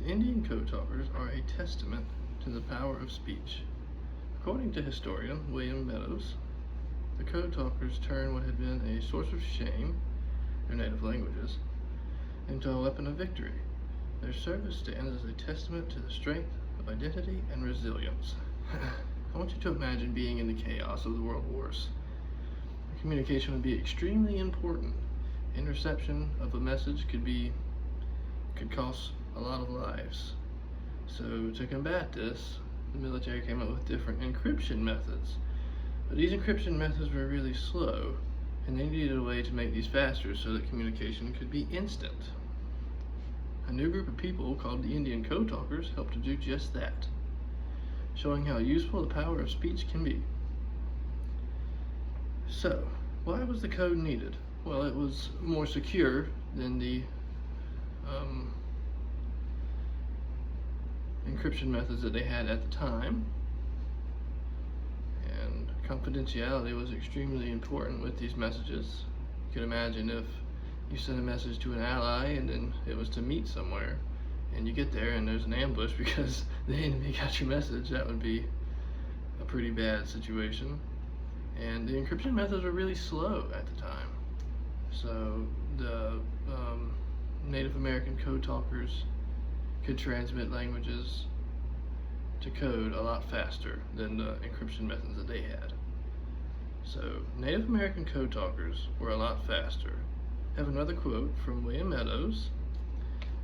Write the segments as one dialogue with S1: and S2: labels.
S1: The Indian code talkers are a testament to the power of speech. According to historian William Meadows, the code talkers turned what had been a source of shame, their native languages, into a weapon of victory. Their service stands as a testament to the strength of identity and resilience. I want you to imagine being in the chaos of the world wars. Communication would be extremely important. Interception of a message could cost a lot of lives. So to combat this, the military came up with different encryption methods. But these encryption methods were really slow, and they needed a way to make these faster so that communication could be instant. A new group of people called the Indian Code Talkers helped to do just that, showing how useful the power of speech can be. So, why was the code needed? Well, it was more secure than the encryption methods that they had at the time, and confidentiality was extremely important with these messages. You could imagine if you sent a message to an ally and then it was to meet somewhere, and you get there and there's an ambush because the enemy got your message. That would be a pretty bad situation. And the encryption methods were really slow at the time. So the Native American code talkers could transmit languages to code a lot faster than the encryption methods that they had. So Native American code talkers were a lot faster. I have another quote from William Meadows.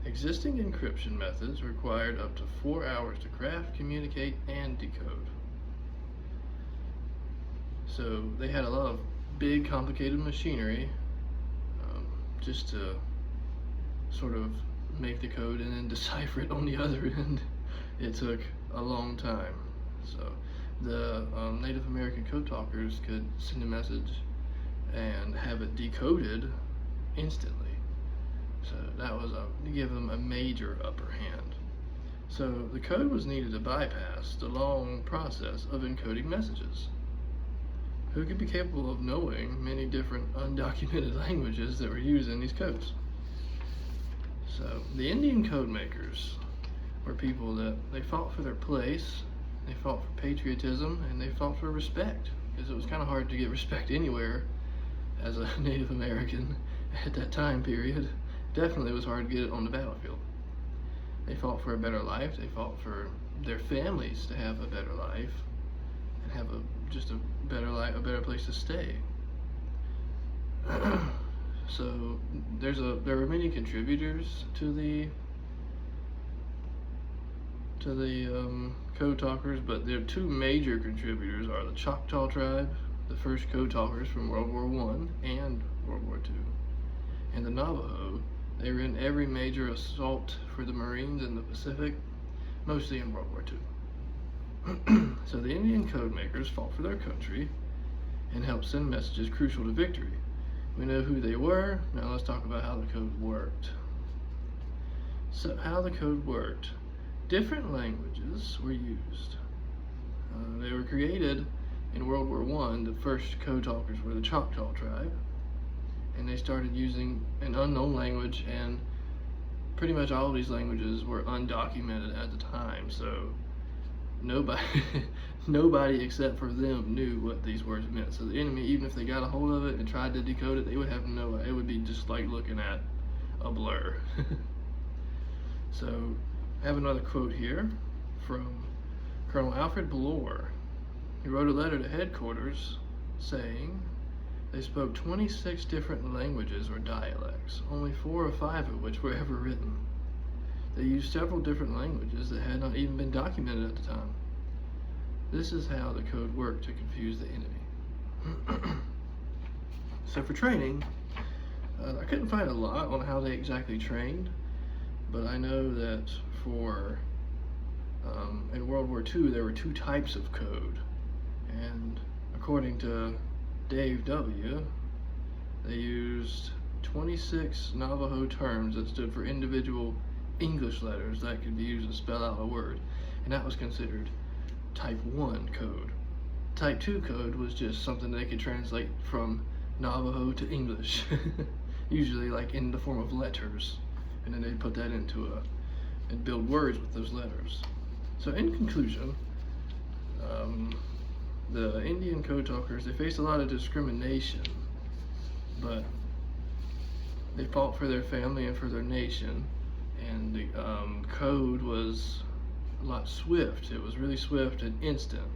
S1: Existing encryption methods required up to 4 hours to craft, communicate, and decode. So they had a lot of big, complicated machinery just to sort of make the code and then decipher it on the other end. It took a long time. So the Native American code talkers could send a message and have it decoded instantly. So that was to give them a major upper hand. So the code was needed to bypass the long process of encoding messages. Who could be capable of knowing many different undocumented languages that were used in these codes? So the Indian code makers were people that they fought for their place, they fought for patriotism, and they fought for respect, because it was kind of hard to get respect anywhere as a Native American at that time period. Definitely was hard to get it on the battlefield. They fought for a better life, they fought for their families to have a better life and have just a better life, a better place to stay. So there were many contributors to the code talkers, but their two major contributors are the Choctaw tribe, the first code talkers from World War I and World War II, and the Navajo. They were in every major assault for the Marines in the Pacific, mostly in World War II. So the Indian code makers fought for their country and helped send messages crucial to victory. We know who they were. Now let's talk about how the code worked. So how the code worked. Different languages were used. They were created in World War I. The first code talkers were the Choctaw tribe, and they started using an unknown language, and pretty much all of these languages were undocumented at the time, so nobody except for them knew what these words meant. So the enemy, even if they got a hold of it and tried to decode it, they would have it would be just like looking at a blur. So I have another quote here from Colonel Alfred Bloor. He wrote a letter to headquarters saying they spoke 26 different languages or dialects, only 4 or 5 of which were ever written. They used several different languages that had not even been documented at the time. This is how the code worked to confuse the enemy. So for training, I couldn't find a lot on how they exactly trained, but I know that for in World War II there were 2 types of code, and according to Dave W., they used 26 Navajo terms that stood for individual English letters that could be used to spell out a word, and that was considered Type 1 code. Type 2 code was just something they could translate from Navajo to English, usually like in the form of letters, and then they'd put that into and build words with those letters. So in conclusion, the Indian code talkers, they faced a lot of discrimination, but they fought for their family and for their nation, and the code was a lot swift. It was really swift and instant,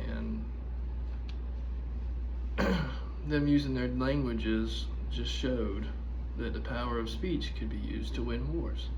S1: and them using their languages just showed that the power of speech could be used to win wars.